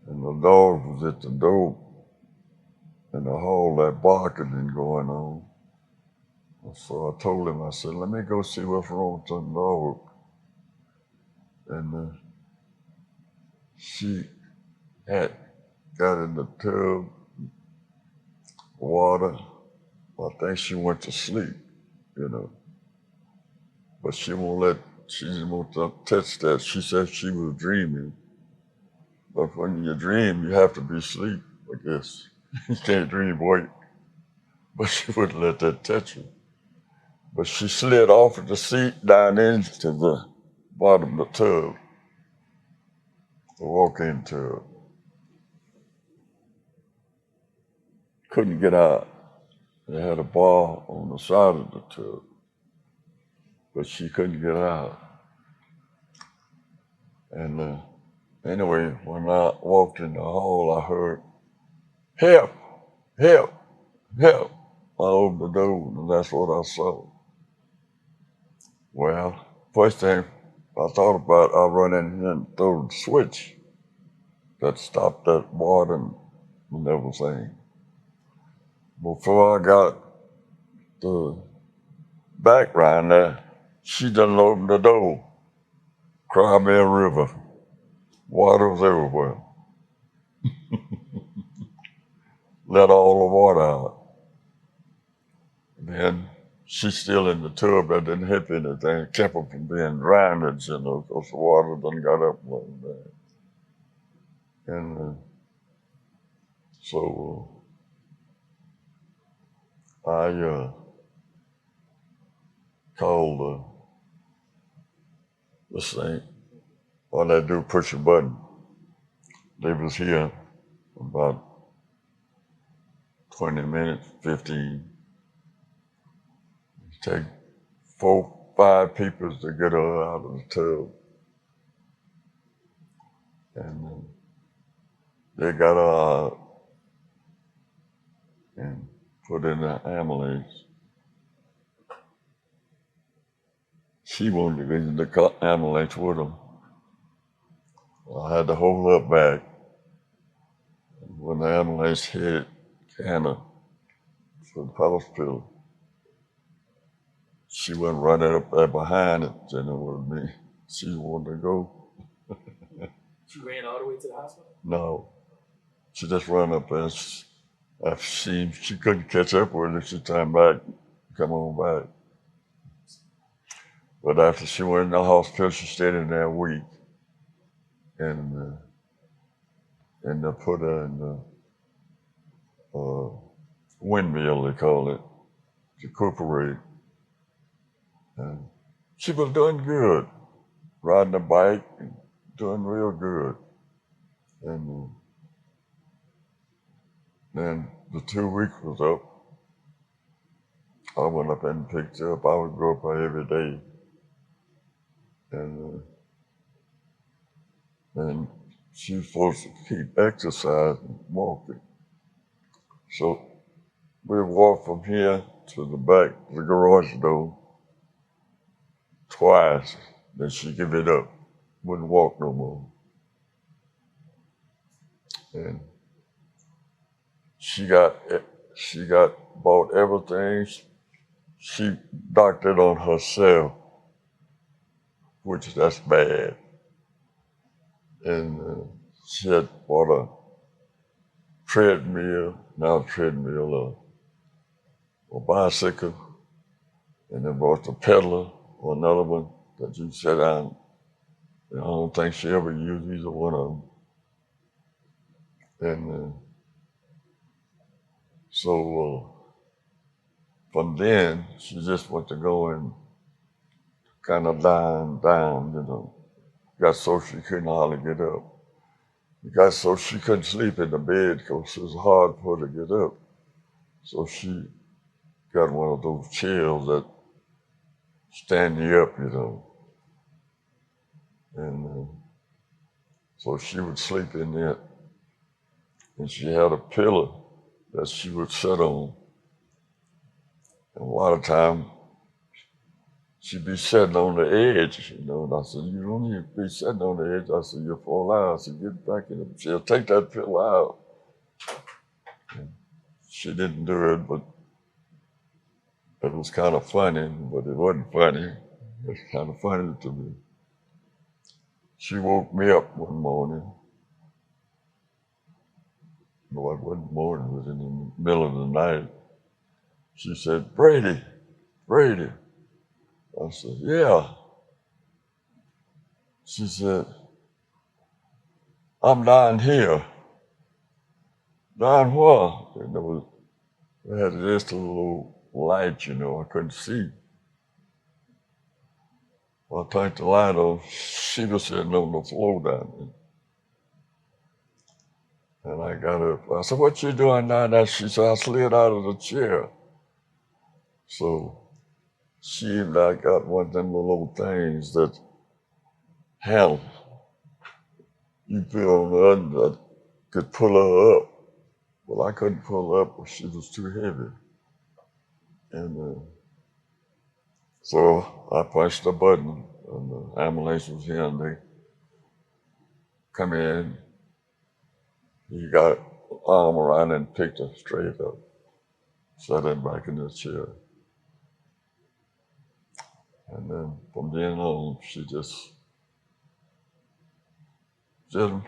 And the dog was at the door in the hall, that barking and going on. So I told him, I said, let me go see what's wrong with the dog. And she had got in the tub, water. I think she went to sleep, you know. But she didn't want to touch that. She said she was dreaming. But when you dream, you have to be asleep, I guess. You can't dream awake. But she wouldn't let that touch her. But she slid off of the seat down into the bottom of the tub, the walk-in tub. Couldn't get out. They had a bar on the side of the tub, but she couldn't get out. And anyway, when I walked in the hall, I heard, "Help, help, help." I opened the door, and that's what I saw. Well, first thing I thought about, I run in here and throw the switch that stopped that water and everything. Before I got the background there, she done opened the door. Cry me a river. Water was everywhere. Let all the water out. Then she's still in the tub. That didn't help anything. It kept her from being drowned, you know, because the water done got up like that. And so I called this thing. All I do, push a button. They was here about 20 minutes, 15. It take 4, 5 people to get her out of the tub. And they got her out and put in the ambulance. She wanted to get in the ambulance with them. I had to hold her back. And when the ambulance hit Canada for the hospital, she went running up there behind it, you know, with me. She wanted to go. She ran all the way to the hospital? No, she just ran up there. After she couldn't catch up with her, she turned back, come on back. But after she went in the hospital, she stayed in there a week. And they put her in the windmill, they call it, to recuperate. And she was doing good, riding a bike, and doing real good. And then the 2 weeks was up. I went up and picked her up. I would go up there every day. And she was supposed to keep exercising, walking. So we walked from here to the back, the garage door, twice. Then she gave it up, wouldn't walk no more. And she got bought everything. She doctored on herself, which that's bad. And she had bought a bicycle, and then bought the peddler or another one that you sit down. And I don't think she ever used either one of them. And so from then, she just went to go and kind of down, you know. Got so she couldn't hardly get up. Got so she couldn't sleep in the bed because it was hard for her to get up. So she got one of those chairs that stand you up, you know. And so she would sleep in it. And she had a pillow that she would sit on. And a lot of times, she'd be sitting on the edge, you know. And I said, "You don't need to be sitting on the edge." I said, "You'll fall out." I said, "Get back in the chair. Take that pillow out." And she didn't do it, but it was kind of funny, but it wasn't funny. It was kind of funny to me. She woke me up one morning No, it wasn't morning, it was in the middle of the night. She said, Brady, Brady. I said, yeah. She said, I'm down here. Down where? And they had just a little light, I couldn't see. Well, I turned the light on. She was sitting on the floor down there. And I got up. I said, what you doing down there? She said, I slid out of the chair. So she and I got one of them little things that handle you put on the other that could pull her up. Well, I couldn't pull her up, but she was too heavy. And so I punched the button, and the ambulance was here, and they come in. He got an arm around and picked her straight up, sat her back in the chair. And then from then on, she just got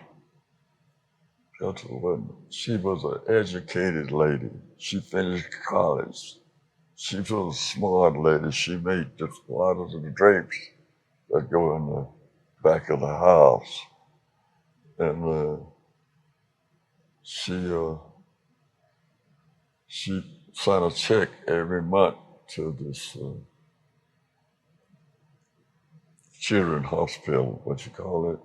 to learn. She was an educated lady. She finished college. She was a smart lady. She made just a lot of the drapes that go in the back of the house. And she sent a check every month to this children's hospital, what you call it?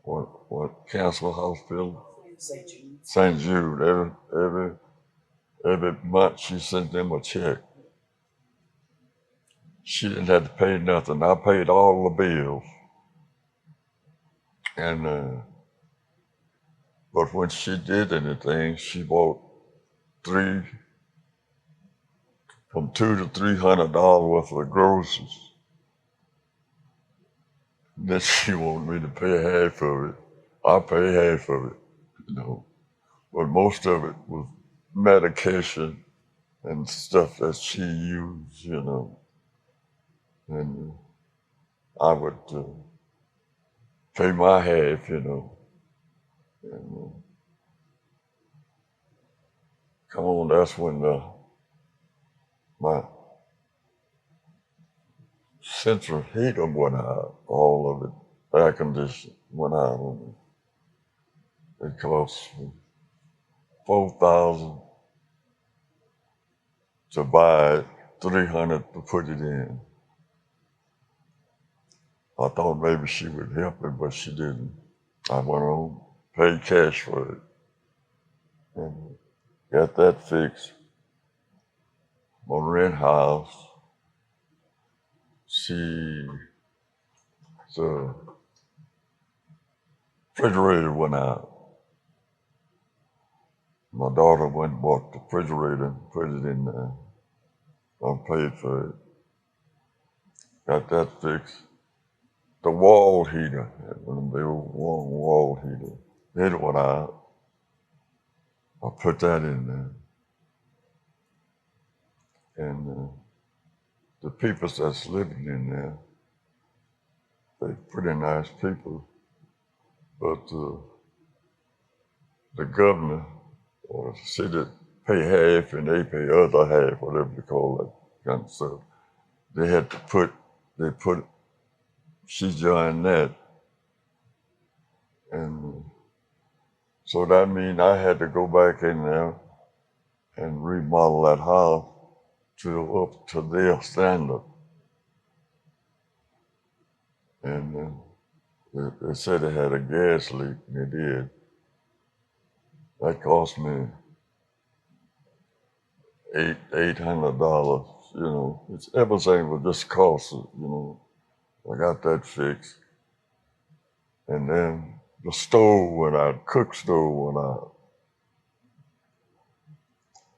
What cancer hospital? St. Jude. St. Jude. Every month she sent them a check. She didn't have to pay nothing. I paid all the bills. And but when she did anything, she bought from $200 to $300 worth of groceries. Then she wanted me to pay half of it. I pay half of it, But most of it was medication and stuff that she used, And I would pay my half, And come on, that's when my central heater went out, all of it, air conditioning went out on me. It cost me $4,000 to buy it, $300 to put it in. I thought maybe she would help me, but she didn't. I went on, paid cash for it, and got that fixed. My rent house, the refrigerator went out. My daughter went and bought the refrigerator and put it in there. I paid for it. Got that fixed. The wall heater, one of the old wall heater, it went out. I put that in there. And the people that's living in there, they're pretty nice people. But the governor or the city pay half and they pay other half, whatever you call that kind of stuff. She joined that. And so that means I had to go back in there and remodel that house up to their standard. And they said it had a gas leak, and it did. That cost me $800. It's everything was just cost. I got that fixed, and then the stove went out, cook stove went out.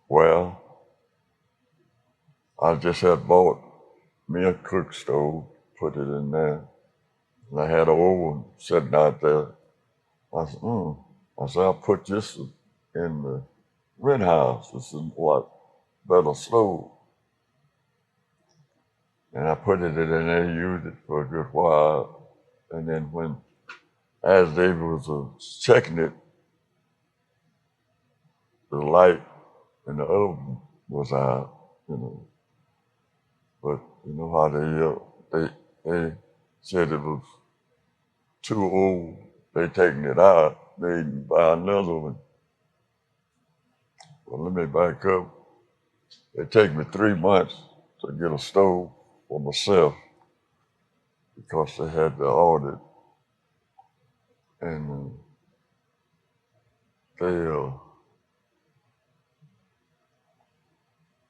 Well, I just had bought me a cook stove, put it in there, and I had an oven sitting out there. I said, I'll put this in the rent house. This is what better stove. And I put it in there, used it for a good while. And then as they was checking it, the light in the oven was out, you know. But you know how they said it was too old. They taking it out. They didn't buy another one. Well, let me back up. It take me 3 months to get a stove for myself because they had the audit, and they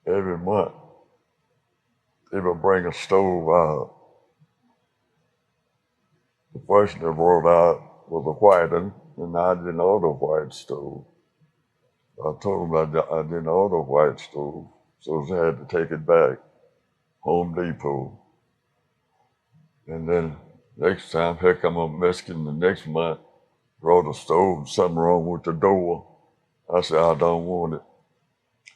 every month they would bring a stove out. The first they brought out was a white one, and I didn't order a white stove. I told them I didn't order a white stove, so they had to take it back, Home Depot. And then next time, here come a Mexican the next month, brought a stove, something wrong with the door. I said, I don't want it.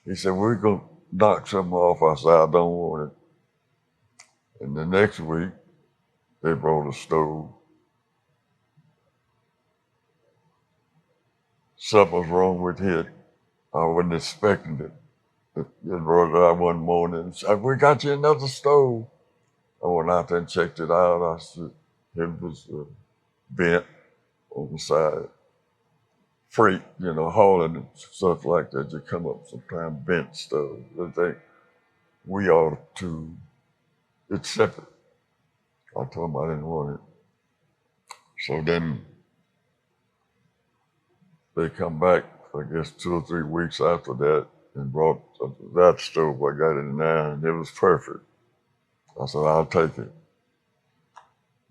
He said, we're going to knock something off. I said, I don't want it. And the next week, they brought a stove. Something was wrong with it. I wasn't expecting it. They brought it out one morning and said, we got you another stove. I went out there and checked it out. I said, it was bent on the side. Freight, you know, hauling and stuff like that. You come up sometimes bent stuff. They think we ought to accept it. I told them I didn't want it. So then they come back, I guess 2 or 3 weeks after that, and brought that stove I got in there, and it was perfect. I said, I'll take it.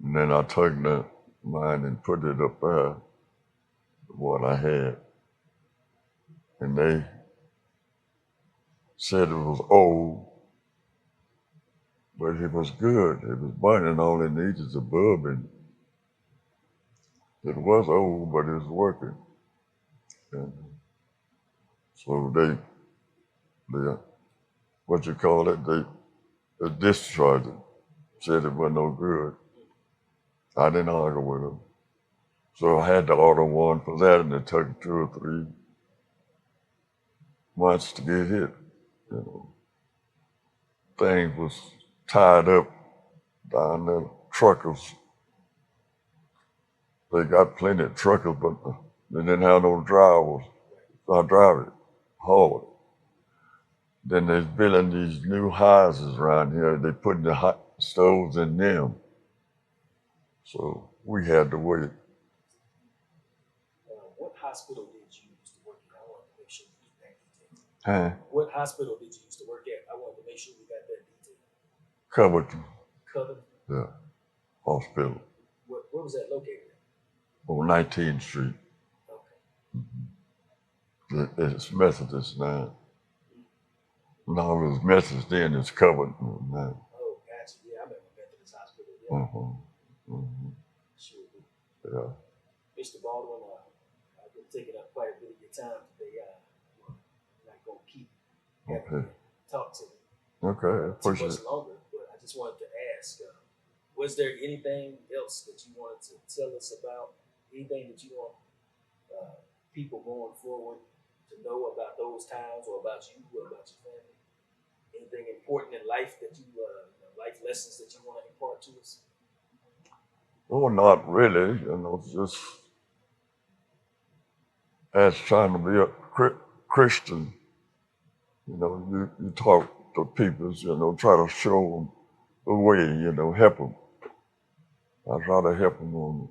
And then I took mine and put it up there, what I had. And they said it was old, but it was good. It was burning, all it needed is a bulb, and it was old, but it was working. And so they what you call it, they discharged it, said it wasn't no good. I didn't argue with them. So I had to order one for that, and it took 2 or 3 months to get hit. You know, things was tied up down there. Truckers, they got plenty of truckers, but they didn't have no drivers. So I drive it, haul it. Then they're building these new houses around here. They putting the hot stoves in them. So we had to wait. What hospital did you used to work at? I wanted to make sure we get that detail. What hospital did you used to work at? I wanted to make sure we got that detail. Covington. Covington? Yeah. Hospital. Where was that located at? On 19th Street. Okay. Mm-hmm. It's Methodist now. No, it was Methodist then, it's Covington now. Oh, gotcha. Yeah, I remember Methodist Hospital. Yeah. Sure do. Yeah. Mr. Baldwin, I've been taking up quite a bit of your time today. I'm not going to keep having you talk to me too much longer, but I just wanted to ask, was there anything else that you wanted to tell us about? Anything that you want people going forward to know about those times, or about you, or about your family? Anything important in life that you, life lessons that you want to impart to us? Oh, not really. You know, just as trying to be a Christian. You know, you talk to people, you know, try to show them the way, you know, help them. I try to help them on,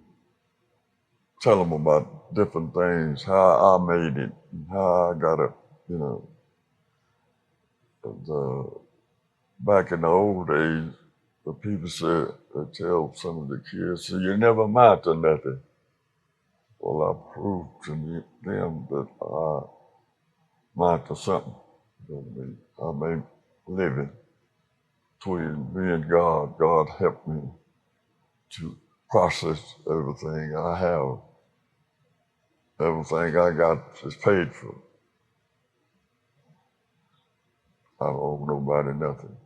tell them about different things, how I made it, how I got it, you know. Back in the old days, the people said, they tell some of the kids, so you never amount to nothing. Well, I proved to them that I amount to something. You know what I mean? I made a living between me and God. God helped me to process everything I have. Everything I got is paid for. I don't owe nobody nothing.